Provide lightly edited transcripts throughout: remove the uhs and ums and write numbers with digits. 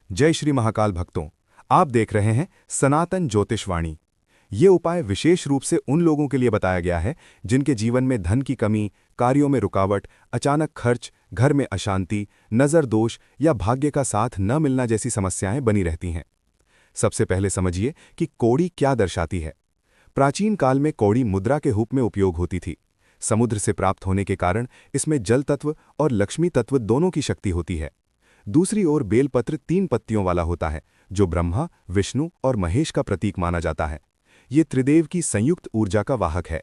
जय श्री महाकाल भक्तों। आप देख रहे हैं सनातन ज्योतिषवाणी। ये उपाय विशेष रूप से उन लोगों के लिए बताया गया है जिनके जीवन में धन की कमी, कार्यों में रुकावट, अचानक खर्च, घर में अशांति, नजर दोष या भाग्य का साथ न मिलना जैसी समस्याएं बनी रहती हैं। सबसे पहले समझिए कि कौड़ी क्या दर्शाती है। प्राचीन काल में कौड़ी मुद्रा के रूप में उपयोग होती थी। समुद्र से प्राप्त होने के कारण इसमें जल तत्व और लक्ष्मी तत्व दोनों की शक्ति होती है। दूसरी ओर बेलपत्र 3 पत्तियों वाला होता है, जो ब्रह्मा, विष्णु और महेश का प्रतीक माना जाता है। ये त्रिदेव की संयुक्त ऊर्जा का वाहक है।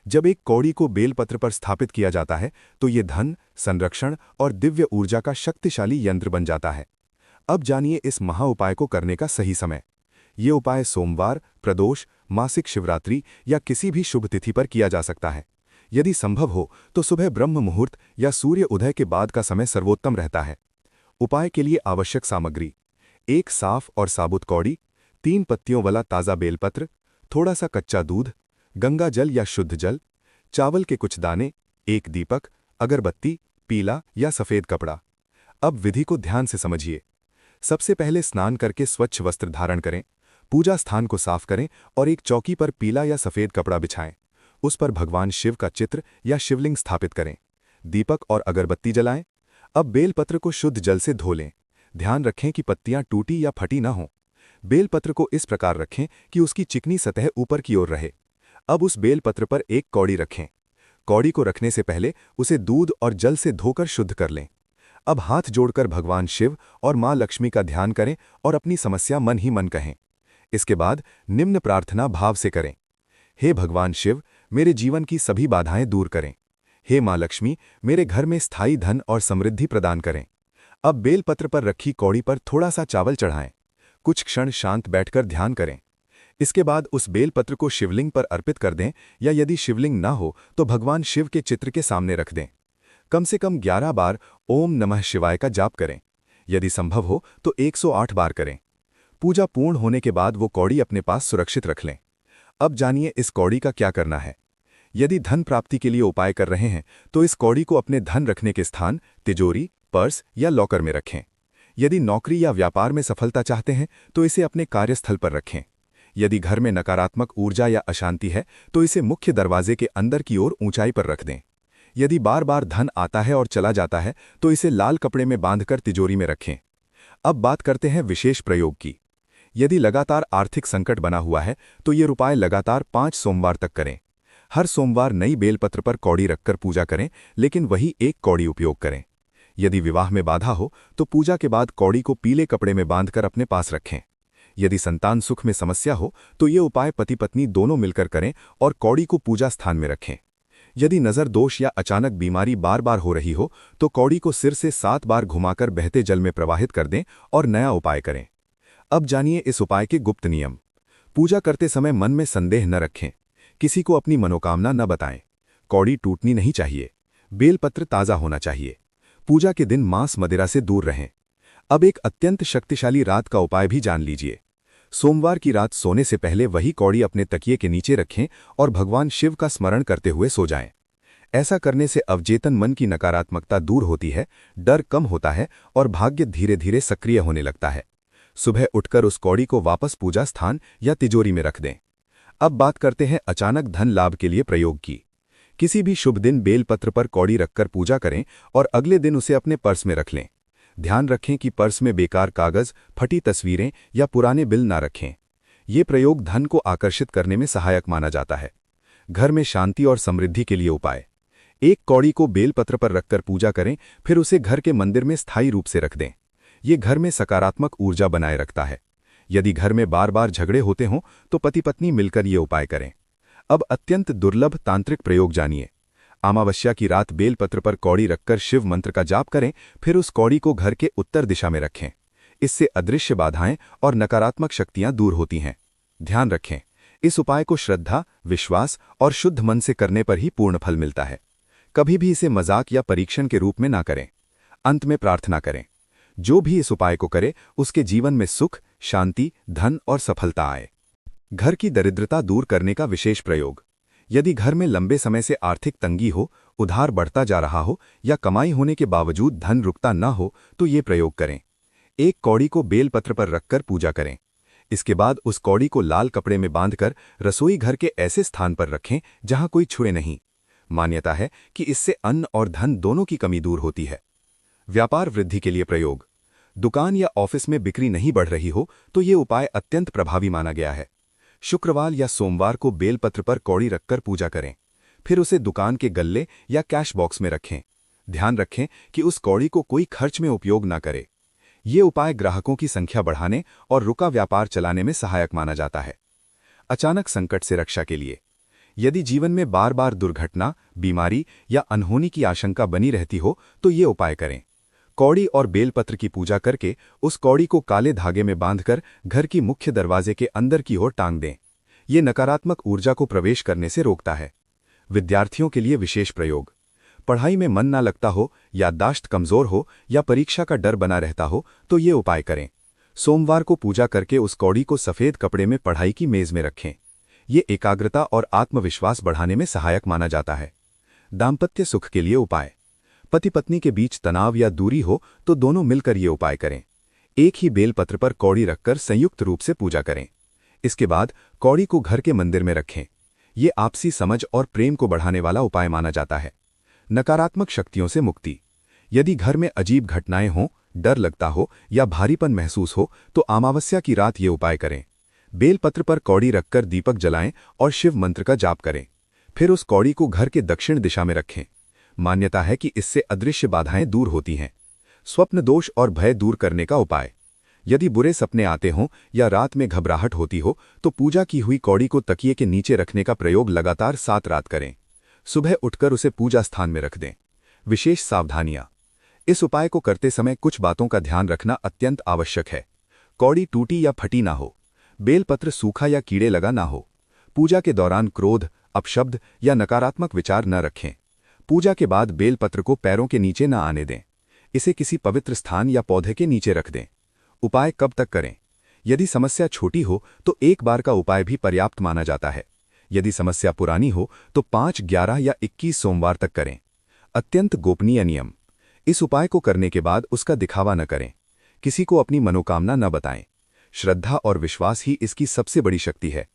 जब एक कौड़ी को बेलपत्र पर स्थापित किया जाता है तो ये धन, संरक्षण और दिव्य ऊर्जा का शक्तिशाली यंत्र बन जाता है। अब जानिए इस महा उपाय को करने का सही समय। ये उपाय सोमवार, प्रदोष, मासिक शिवरात्रि या किसी भी शुभ तिथि पर किया जा सकता है। यदि संभव हो तो सुबह ब्रह्म मुहूर्त या सूर्य उदय के बाद का समय सर्वोत्तम रहता है। उपाय के लिए आवश्यक सामग्री: एक साफ और साबुत कौड़ी, 3 पत्तियों वाला ताज़ा बेलपत्र, थोड़ा सा कच्चा दूध, गंगा जल या शुद्ध जल, चावल के कुछ दाने, एक दीपक, अगरबत्ती, पीला या सफ़ेद कपड़ा। अब विधि को ध्यान से समझिए। सबसे पहले स्नान करके स्वच्छ वस्त्र धारण करें, पूजा स्थान को साफ करें और एक चौकी पर पीला या सफ़ेद कपड़ा बिछाएं। उस पर भगवान शिव का चित्र या शिवलिंग स्थापित करें। दीपक और अगरबत्ती जलाएं। अब बेलपत्र को शुद्ध जल से धो लें। ध्यान रखें कि पत्तियां टूटी या फटी न हों। बेलपत्र को इस प्रकार रखें कि उसकी चिकनी सतह ऊपर की ओर रहे। अब उस बेलपत्र पर एक कौड़ी रखें। कौड़ी को रखने से पहले उसे दूध और जल से धोकर शुद्ध कर लें। अब हाथ जोड़कर भगवान शिव और मां लक्ष्मी का ध्यान करें और अपनी समस्या मन ही मन कहें। इसके बाद निम्न प्रार्थना भाव से करें: हे भगवान शिव, मेरे जीवन की सभी बाधाएं दूर करें। हे मां लक्ष्मी, मेरे घर में स्थायी धन और समृद्धि प्रदान करें। अब बेलपत्र पर रखी कौड़ी पर थोड़ा सा चावल चढ़ाएं। कुछ क्षण शांत बैठकर ध्यान करें। इसके बाद उस बेलपत्र को शिवलिंग पर अर्पित कर दें, या यदि शिवलिंग ना हो तो भगवान शिव के चित्र के सामने रख दें। कम से कम 11 बार ओम नमः शिवाय का जाप करें। यदि संभव हो तो 108 बार करें। पूजा पूर्ण होने के बाद वो कौड़ी अपने पास सुरक्षित रख लें। अब जानिए इस कौड़ी का क्या करना है। यदि धन प्राप्ति के लिए उपाय कर रहे हैं तो इस कौड़ी को अपने धन रखने के स्थान, तिजोरी, पर्स या लॉकर में रखें। यदि नौकरी या व्यापार में सफलता चाहते हैं तो इसे अपने कार्यस्थल पर रखें। यदि घर में नकारात्मक ऊर्जा या अशांति है तो इसे मुख्य दरवाजे के अंदर की ओर ऊंचाई पर रख दें। यदि बार बार धन आता है और चला जाता है तो इसे लाल कपड़े में बांधकर तिजोरी में रखें। अब बात करते हैं विशेष प्रयोग की। यदि लगातार आर्थिक संकट बना हुआ है तो ये उपाय लगातार 5 सोमवार तक करें। हर सोमवार नई बेलपत्र पर कौड़ी रखकर पूजा करें, लेकिन वही एक कौड़ी उपयोग करें। यदि विवाह में बाधा हो तो पूजा के बाद कौड़ी को पीले कपड़े में बांधकर अपने पास रखें। यदि संतान सुख में समस्या हो तो ये उपाय पति पत्नी दोनों मिलकर करें और कौड़ी को पूजा स्थान में रखें। यदि नज़र दोष या अचानक बीमारी बार बार हो रही हो तो कौड़ी को सिर से 7 बार घुमाकर बहते जल में प्रवाहित कर दें और नया उपाय करें। अब जानिए इस उपाय के गुप्त नियम। पूजा करते समय मन में संदेह न रखें। किसी को अपनी मनोकामना न बताएं। कौड़ी टूटनी नहीं चाहिए। बेलपत्र ताज़ा होना चाहिए। पूजा के दिन मांस मदिरा से दूर रहें। अब एक अत्यंत शक्तिशाली रात का उपाय भी जान लीजिए। सोमवार की रात सोने से पहले वही कौड़ी अपने तकिए के नीचे रखें और भगवान शिव का स्मरण करते हुए सो जाएं। ऐसा करने से अवचेतन मन की नकारात्मकता दूर होती है, डर कम होता है और भाग्य धीरे धीरे सक्रिय होने लगता है। सुबह उठकर उस कौड़ी को वापस पूजा स्थान या तिजोरी में रख दें। अब बात करते हैं अचानक धन लाभ के लिए प्रयोग की। किसी भी शुभ दिन बेलपत्र पर कौड़ी रखकर पूजा करें और अगले दिन उसे अपने पर्स में रख लें। ध्यान रखें कि पर्स में बेकार कागज, फटी तस्वीरें या पुराने बिल ना रखें। ये प्रयोग धन को आकर्षित करने में सहायक माना जाता है। घर में शांति और समृद्धि के लिए उपाय: एक कौड़ी को बेलपत्र पर रखकर पूजा करें, फिर उसे घर के मंदिर में स्थायी रूप से रख दें। ये घर में सकारात्मक ऊर्जा बनाए रखता है। यदि घर में बार बार झगड़े होते हों तो पति पत्नी मिलकर ये उपाय करें। अब अत्यंत दुर्लभ तांत्रिक प्रयोग जानिए। अमावस्या की रात बेलपत्र पर कौड़ी रखकर शिव मंत्र का जाप करें, फिर उस कौड़ी को घर के उत्तर दिशा में रखें। इससे अदृश्य बाधाएं और नकारात्मक शक्तियां दूर होती हैं। ध्यान रखें, इस उपाय को श्रद्धा, विश्वास और शुद्ध मन से करने पर ही पूर्ण फल मिलता है। कभी भी इसे मजाक या परीक्षण के रूप में ना करें। अंत में प्रार्थना करें: जो भी इस उपाय को करे उसके जीवन में सुख, शांति, धन और सफलता आए। घर की दरिद्रता दूर करने का विशेष प्रयोग: यदि घर में लंबे समय से आर्थिक तंगी हो, उधार बढ़ता जा रहा हो या कमाई होने के बावजूद धन रुकता न हो तो ये प्रयोग करें। एक कौड़ी को बेलपत्र पर रखकर पूजा करें। इसके बाद उस कौड़ी को लाल कपड़े में बांधकर रसोई घर के ऐसे स्थान पर रखें जहां कोई छुए नहीं। मान्यता है कि इससे अन्न और धन दोनों की कमी दूर होती है। व्यापार वृद्धि के लिए प्रयोग। दुकान या ऑफिस में बिक्री नहीं बढ़ रही हो तो ये उपाय अत्यंत प्रभावी माना गया है। शुक्रवार या सोमवार को बेलपत्र पर कौड़ी रखकर पूजा करें, फिर उसे दुकान के गल्ले या कैश बॉक्स में रखें। ध्यान रखें कि उस कौड़ी को कोई खर्च में उपयोग न करे। ये उपाय ग्राहकों की संख्या बढ़ाने और रुका व्यापार चलाने में सहायक माना जाता है। अचानक संकट से रक्षा के लिए। यदि जीवन में बार बार दुर्घटना, बीमारी या अनहोनी की आशंका बनी रहती हो तो ये उपाय करें। कौड़ी और बेलपत्र की पूजा करके उस कौड़ी को काले धागे में बांधकर घर की मुख्य दरवाजे के अंदर की ओर टांग दें। ये नकारात्मक ऊर्जा को प्रवेश करने से रोकता है। विद्यार्थियों के लिए विशेष प्रयोग। पढ़ाई में मन ना लगता हो, याददाश्त कमजोर हो या परीक्षा का डर बना रहता हो तो ये उपाय करें। सोमवार को पूजा करके उस कौड़ी को सफेद कपड़े में पढ़ाई की मेज में रखें। ये एकाग्रता और आत्मविश्वास बढ़ाने में सहायक माना जाता है। दाम्पत्य सुख के लिए उपाय। पति पत्नी के बीच तनाव या दूरी हो तो दोनों मिलकर ये उपाय करें। एक ही बेलपत्र पर कौड़ी रखकर संयुक्त रूप से पूजा करें। इसके बाद कौड़ी को घर के मंदिर में रखें। ये आपसी समझ और प्रेम को बढ़ाने वाला उपाय माना जाता है। नकारात्मक शक्तियों से मुक्ति। यदि घर में अजीब घटनाएं हों, डर लगता हो या भारीपन महसूस हो तो अमावस्या की रात ये उपाय करें। बेलपत्र पर कौड़ी रखकर दीपक जलाएं और शिव मंत्र का जाप करें। फिर उस कौड़ी को घर के दक्षिण दिशा में रखें। मान्यता है कि इससे अदृश्य बाधाएं दूर होती हैं। स्वप्न दोष और भय दूर करने का उपाय। यदि बुरे सपने आते हों या रात में घबराहट होती हो तो पूजा की हुई कौड़ी को तकिए के नीचे रखने का प्रयोग लगातार 7 रात करें। सुबह उठकर उसे पूजा स्थान में रख दें। विशेष सावधानियां। इस उपाय को करते समय कुछ बातों का ध्यान रखना अत्यंत आवश्यक है। कौड़ी टूटी या फटी ना हो। बेलपत्र सूखा या कीड़े लगा ना हो। पूजा के दौरान क्रोध, अपशब्द या नकारात्मक विचार न रखें। पूजा के बाद बेलपत्र को पैरों के नीचे न आने दें। इसे किसी पवित्र स्थान या पौधे के नीचे रख दें। उपाय कब तक करें? यदि समस्या छोटी हो तो एक बार का उपाय भी पर्याप्त माना जाता है। यदि समस्या पुरानी हो तो 5, 11 या 21 सोमवार तक करें। अत्यंत गोपनीय नियम। इस उपाय को करने के बाद उसका दिखावा न करें। किसी को अपनी मनोकामना न बताएं। श्रद्धा और विश्वास ही इसकी सबसे बड़ी शक्ति है।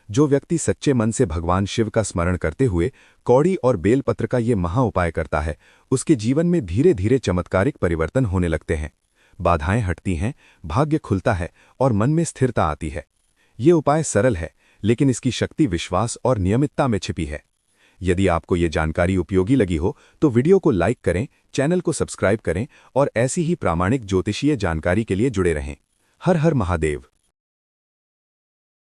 जो व्यक्ति सच्चे मन से भगवान शिव का स्मरण करते हुए कौड़ी और बेलपत्र का ये महा उपाय करता है, उसके जीवन में धीरे धीरे चमत्कारिक परिवर्तन होने लगते हैं। बाधाएं हटती हैं, भाग्य खुलता है और मन में स्थिरता आती है। ये उपाय सरल है, लेकिन इसकी शक्ति विश्वास और नियमितता में छिपी है। यदि आपको ये जानकारी उपयोगी लगी हो तो वीडियो को लाइक करें, चैनल को सब्सक्राइब करें और ऐसी ही प्रामाणिक ज्योतिषीय जानकारी के लिए जुड़े रहें। हर हर महादेव।